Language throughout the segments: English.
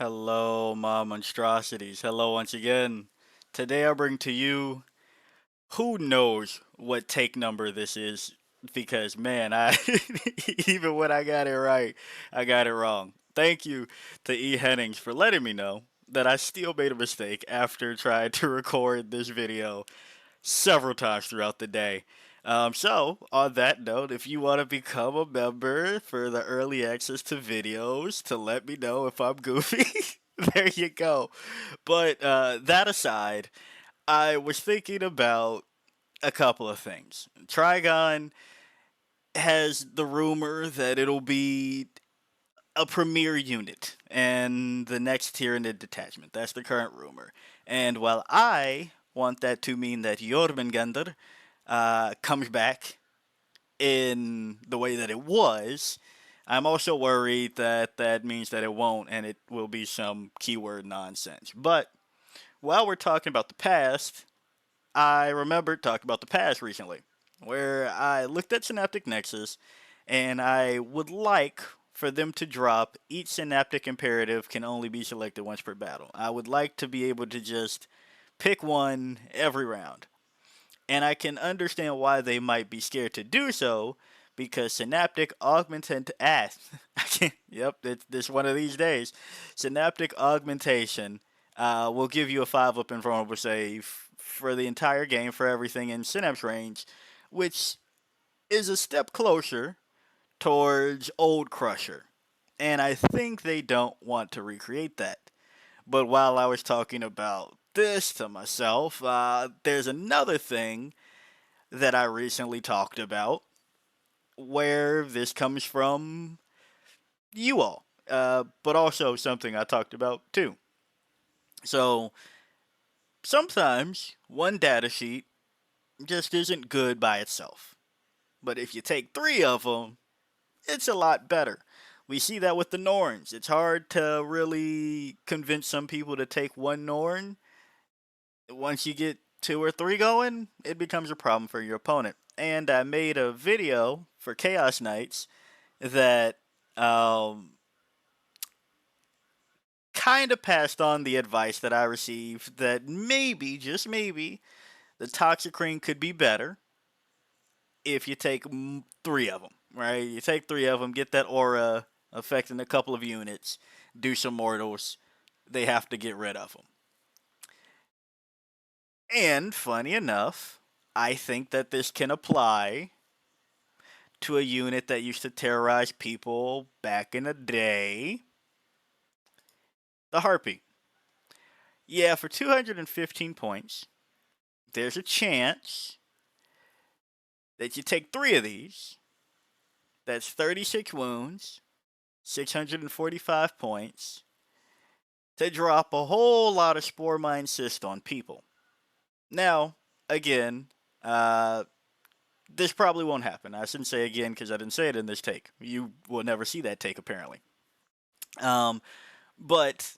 Hello, my monstrosities. Hello once again. Today I bring to you who knows what take number this is because man, I even when I got it right, I got it wrong. Thank you to E. Hennings for letting me know that I still made a mistake after trying to record this video several times throughout the day. So, on that note, if you want to become a member for the early access to videos to let me know if I'm goofy, there you go. But that aside, I was thinking about a couple of things. Trigon has the rumor that it'll be a premier unit and the next Tyranid detachment. That's the current rumor. And while I want that to mean that Jormungandr comes back in the way that it was, I'm also worried that that means that it won't and it will be some keyword nonsense. But while we're talking about the past, I remembered talking about the past recently, where I looked at Synaptic Nexus and I would like for them to drop each synaptic imperative can only be selected once per battle. I would like to be able to just pick one every round. And I can understand why they might be scared to do so because synaptic augmentation I can't, yep, it's this one of these days. Synaptic augmentation will give you a 5-up invulnerable save for the entire game for everything in synapse range, which is a step closer towards Old Crusher. And I think they don't want to recreate that. But while I was talking about this to myself, there's another thing that I recently talked about where this comes from you all, but also something I talked about too. So sometimes one data sheet just isn't good by itself. But if you take three of them, it's a lot better. We see that with the Norns. It's hard to really convince some people to take one Norn. Once you get two or three going, it becomes a problem for your opponent. And I made a video for Chaos Knights that um, kind of passed on the advice that I received that maybe, just maybe, the Toxic Ring could be better if you take three of them, right? You take three of them, get that aura affecting a couple of units, do some mortals. They have to get rid of them. And funny enough, I think that this can apply to a unit that used to terrorize people back in the day, the Harpy. Yeah, for 215 points, there's a chance that you take three of these. That's 36 wounds, 645 points, to drop a whole lot of Spore Mine Cyst on people. Now, again, this probably won't happen. I shouldn't say again because I didn't say it in this take. You will never see that take, apparently. Um, but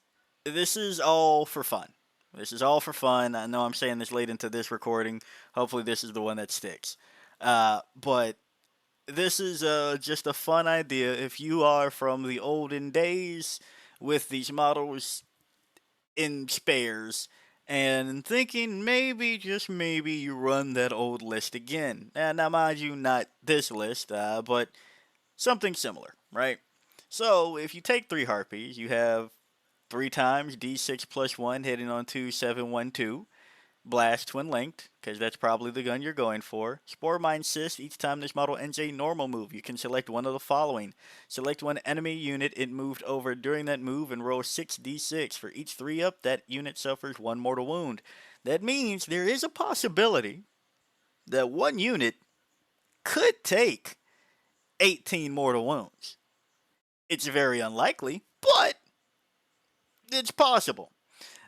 this is all for fun. This is all for fun. I know I'm saying this late into this recording. Hopefully, this is the one that sticks. But this is just a fun idea if you are from the olden days with these models in spares and thinking maybe, just maybe, you run that old list again. And now, mind you, not this list, but something similar, right? So if you take three Harpies, you have three times D6 plus one hitting on 2712. Blast twin linked, because that's probably the gun you're going for. Spore Mine Cyst, each time this model ends a normal move, you can select one of the following. Select one enemy unit it moved over during that move and roll 6d6. For each 3-up, that unit suffers one mortal wound. That means there is a possibility that one unit could take 18 mortal wounds. It's very unlikely, but it's possible.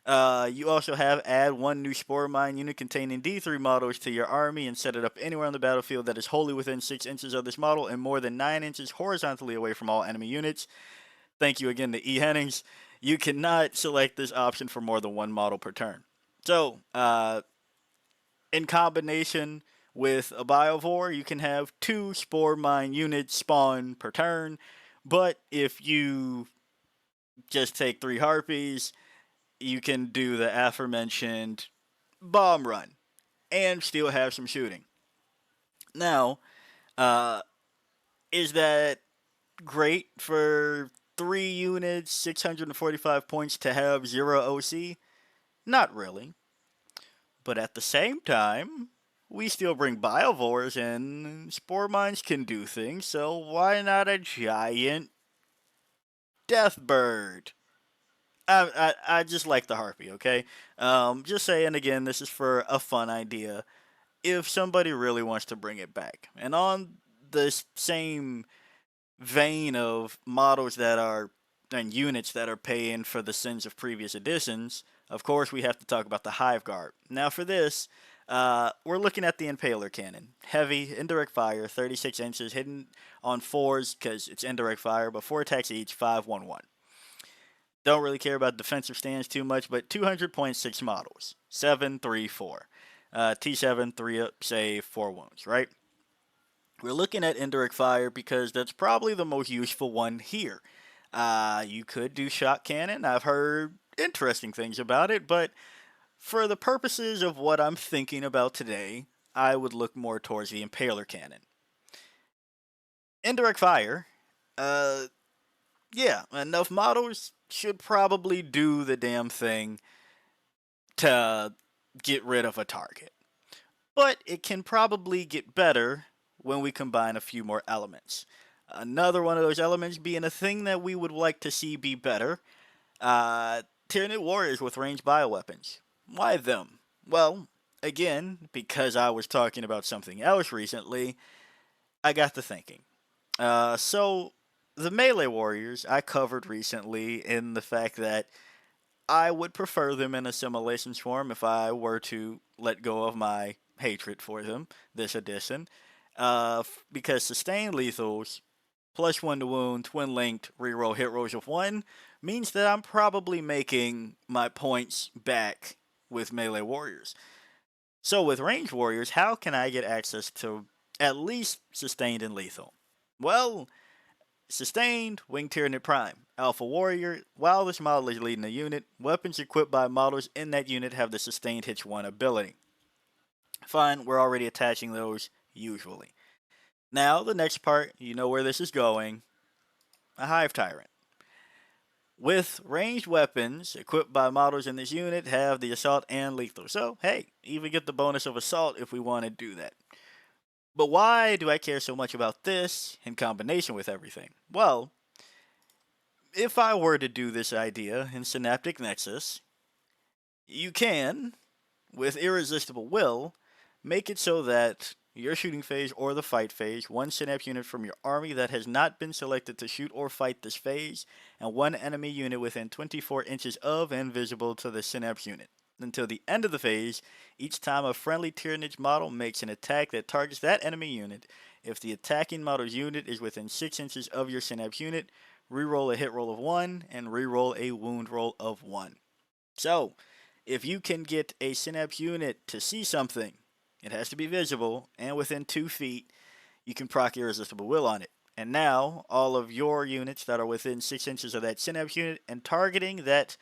You also have add one new Spore Mine unit containing D3 models to your army and set it up anywhere on the battlefield that is wholly within 6 inches of this model and more than 9 inches horizontally away from all enemy units. Thank you again to E. Hennings. You cannot select this option for more than one model per turn. So, in combination with a Bioform, you can have 2 Spore Mine units spawn per turn. But if you Just take 3 Harpies, you can do the aforementioned bomb run and still have some shooting. Now, uh, is that great for 3 units, 645 points to have 0 OC? Not really. But at the same time, we still bring biovores and spore mines can do things, so why not a giant death bird? I just like the Harpy, okay? Just saying again, this is for a fun idea. If somebody really wants to bring it back. And on this same vein of models that are and units that are paying for the sins of previous editions, of course we have to talk about the Hive Guard. Now for this, we're looking at the Impaler Cannon. Heavy, indirect fire, 36 inches, hidden on 4s because it's indirect fire, but 4 attacks each, 5-1-1. Don't really care about defensive stance too much, but 200.6 models. 7, 3, 4. T7, 3 up, save, 4 wounds, right? We're looking at indirect fire because that's probably the most useful one here. You could do shot cannon. I've heard interesting things about it, but for the purposes of what I'm thinking about today, I would look more towards the Impaler Cannon. Indirect fire, uh, yeah, enough models should probably do the damn thing to get rid of a target. But it can probably get better when we combine a few more elements. Another one of those elements being a thing that we would like to see be better, Tyranid warriors with ranged bioweapons. Why them? Well, again, because I was talking about something else recently, I got to thinking. So, the melee warriors I covered recently in the fact that I would prefer them in assimilation form if I were to let go of my hatred for them this edition. Because sustained lethals +1 to wound, twin linked, reroll hit rolls of 1 means that I'm probably making my points back with melee warriors. So with ranged warriors, how can I get access to at least sustained and lethal? Well, sustained, Wing Tyranid Prime. Alpha Warrior, while this model is leading a unit, weapons equipped by models in that unit have the sustained hits 1 ability. Fine, we're already attaching those, usually. Now, the next part, you know where this is going, a Hive Tyrant. With ranged weapons equipped by models in this unit have the assault and lethal. So, hey, even get the bonus of assault if we want to do that. But why do I care so much about this in combination with everything? Well, if I were to do this idea in Synaptic Nexus, you can, with Irresistible Will, make it so that your shooting phase or the fight phase, one synapse unit from your army that has not been selected to shoot or fight this phase, and one enemy unit within 24 inches of and visible to the synapse unit. Until the end of the phase, each time a friendly Tyranid model makes an attack that targets that enemy unit, if the attacking model's unit is within 6 inches of your synapse unit, reroll a hit roll of 1 and reroll a wound roll of 1. So, if you can get a synapse unit to see something, it has to be visible, and within 2 feet, you can proc Irresistible Will on it. And now, all of your units that are within 6 inches of that synapse unit and targeting that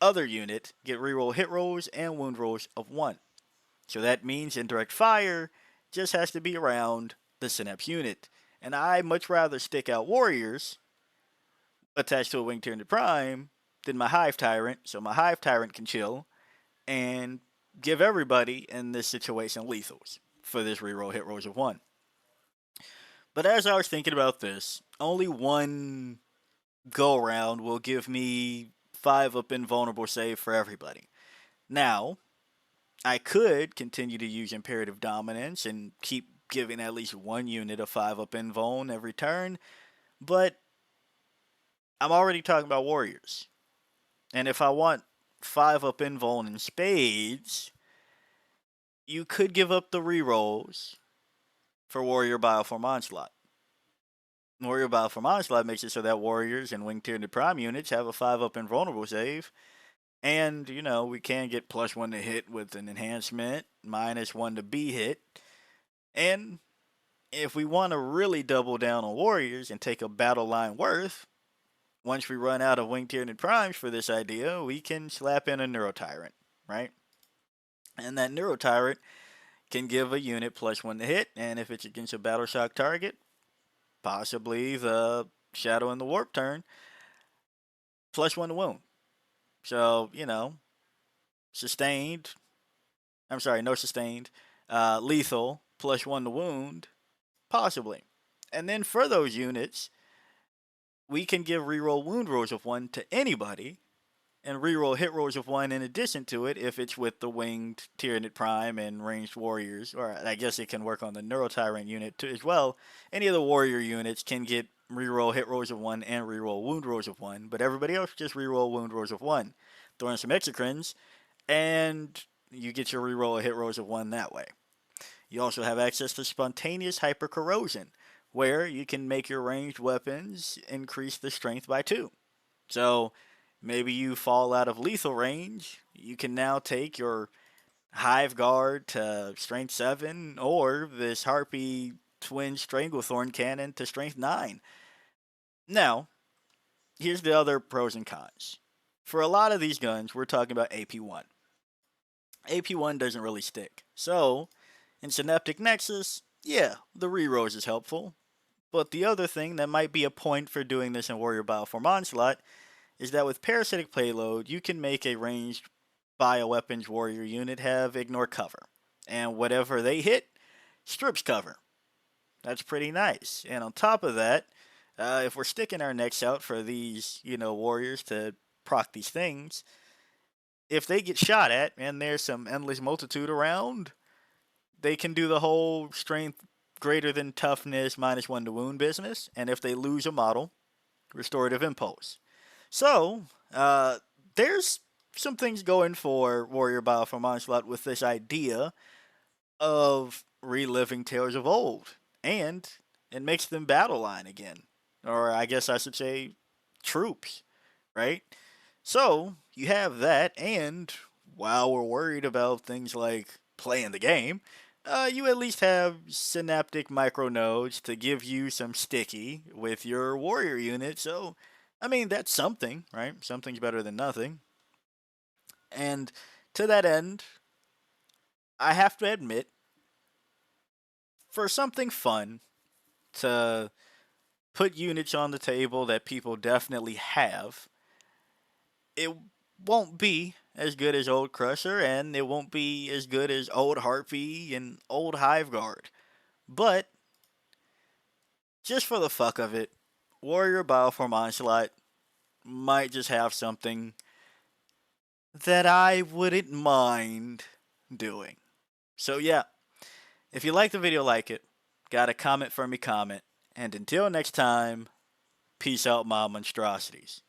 other unit get reroll hit rolls and wound rolls of 1. So that means indirect fire just has to be around the synapse unit. And I much rather stick out warriors attached to a Wing Tyranid Prime than my Hive Tyrant, so my Hive Tyrant can chill and give everybody in this situation lethals for this reroll hit rolls of 1. But as I was thinking about this, only one go around will give me 5 up invulnerable save for everybody. Now, I could continue to use Imperative Dominance and keep giving at least one unit a 5 up invuln every turn, but I'm already talking about warriors. And if I want 5 up invuln in spades, you could give up the rerolls for Warrior Bioform Onslaught. Warrior Bioform Onslaught makes it so that warriors and Wing Tyranid Prime units have a 5 up invulnerable save. And, you know, we can get +1 to hit with an enhancement, -1 to be hit. And if we want to really double down on warriors and take a battle line worth, Once we run out of Winged Tyranid Primes for this idea, we can slap in a Neurotyrant, right? And that Neurotyrant can give a unit +1 to hit, and if it's against a Battle Shock target, possibly the Shadow and the Warp turn, +1 to wound. So, sustained. I'm sorry, no sustained. Lethal, +1 to wound, possibly. And then for those units, we can give reroll wound rolls of 1 to anybody, and reroll hit rolls of 1 in addition to it if it's with the Winged Tyranid Prime and Ranged Warriors. Or I guess it can work on the Neurotyrant unit too, as well. Any of the Warrior units can get reroll hit rolls of 1 and reroll wound rolls of 1, but everybody else just reroll wound rolls of 1. Throw in some Exocrines, and you get your reroll hit rolls of 1 that way. You also have access to spontaneous hypercorrosion, where you can make your ranged weapons increase the strength by 2. So maybe you fall out of lethal range, you can now take your Hive Guard to strength 7, or this Harpy twin Stranglethorn cannon to strength 9. Now, here's the other pros and cons. For a lot of these guns, we're talking about AP1. AP1 doesn't really stick. So, in Synaptic Nexus, yeah, the rerolls is helpful. But the other thing that might be a point for doing this in Warrior Bioform Onslaught is that with Parasitic Payload, you can make a ranged bioweapons warrior unit have ignore cover. And whatever they hit, strips cover. That's pretty nice. And on top of that, if we're sticking our necks out for these, warriors to proc these things, if they get shot at and there's some endless multitude around, they can do the whole strength greater than toughness -1 to wound business. And if they lose a model, restorative impulse. So, there's some things going for Warrior Bioform Onslaught with this idea of reliving Tales of Old. And it makes them battle line again. Or I guess I should say troops, right? So, you have that, and while we're worried about things like playing the game, you at least have synaptic micronodes to give you some sticky with your warrior unit. So, I mean, that's something, right? Something's better than nothing. And to that end, I have to admit, for something fun to put units on the table that people definitely have, it won't be as good as Old Crusher, and it won't be as good as Old Harpy and Old Hive Guard. But, just for the fuck of it, Warrior Bioform Onslaught might just have something that I wouldn't mind doing. So yeah, if you like the video, like it. Got a comment for me, comment. And until next time, peace out, my monstrosities.